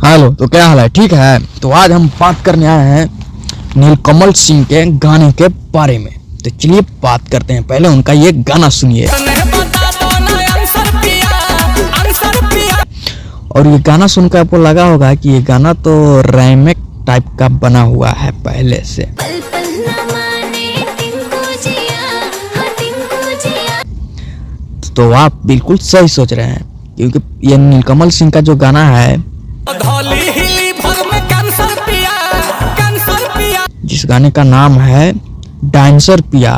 Hello, तो क्या हाल है? ठीक है। तो आज हम बात करने आए हैं नीलकमल सिंह के गाने के बारे में। तो चलिए बात करते हैं। पहले उनका ये गाना सुनिए। और ये गाना सुनकर आपको लगा होगा कि ये गाना तो रैमेक टाइप का बना हुआ है पहले से। तो आप बिल्कुल सही सोच रहे हैं, क्योंकि ये नीलकमल सिंह का जो गाना है, जिस गाने का नाम है डांसर पिया,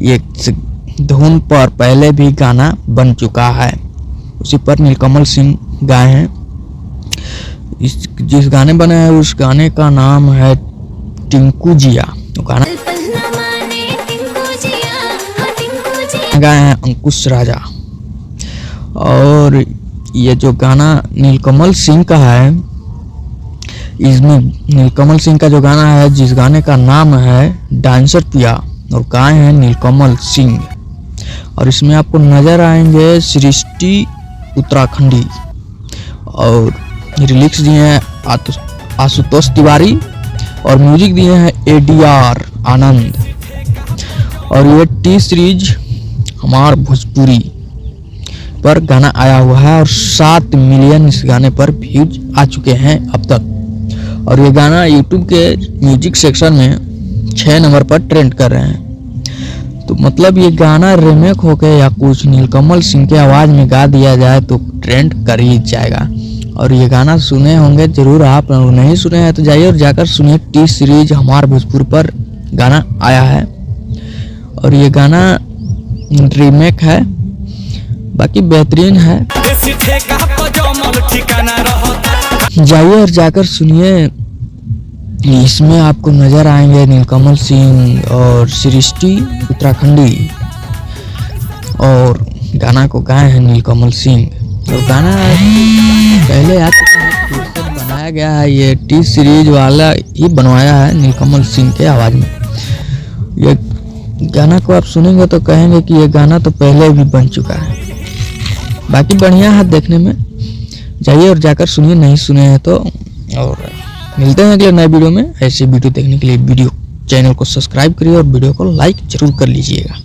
ये धुन पर पहले भी गाना बन चुका है। उसी पर नीलकमल सिंह गाए हैं। जिस गाने बने हैं उस गाने का नाम है टिंकू जिया। तो गाना गाए हैं अंकुश राजा। और ये जो गाना नीलकमल सिंह का है, इसमें नीलकमल सिंह का जो गाना है, जिस गाने का नाम है डांसर पिया, और गाए हैं नीलकमल सिंह। और इसमें आपको नजर आएंगे सृष्टि उत्तराखंडी, और लिरिक्स दिए हैं आशुतोष तिवारी, और म्यूजिक दिए हैं ADR आनंद। और ये टी सीरीज हमार भोजपुरी पर गाना आया हुआ है, और 7 मिलियन इस गाने पर व्यूज आ चुके हैं अब तक। और ये गाना यूट्यूब के म्यूजिक सेक्शन में 6 नंबर पर ट्रेंड कर रहे हैं। तो मतलब ये गाना रीमेक होके या कुछ नीलकमल सिंह के आवाज में गा दिया जाए तो ट्रेंड कर ही जाएगा। और ये गाना सुने होंगे जरूर आप, नहीं सुने हैं तो जाइए और जाकर सुनिए। टी सीरीज हमार भोजपुर पर गाना आया है, और ये गाना रीमेक है, बाकी बेहतरीन है। जाइए और जाकर सुनिए। इसमें आपको नजर आएंगे नीलकमल सिंह और सृष्टि उत्तराखंडी, और गाना को गाए हैं नीलकमल सिंह। और गाना पहले आ चुका है, फिर से बनाया गया है। ये टी सीरीज वाला ही बनवाया है नीलकमल सिंह के आवाज में। ये गाना को आप सुनेंगे तो कहेंगे कि ये गाना तो पहले भी बन चुका है। बाकी बढ़िया है देखने में, जाइए और जाकर सुनिए, नहीं सुने हैं तो। और मिलते हैं अगले नए वीडियो में। ऐसे वीडियो देखने के लिए वीडियो चैनल को सब्सक्राइब करिए और वीडियो को लाइक जरूर कर लीजिएगा।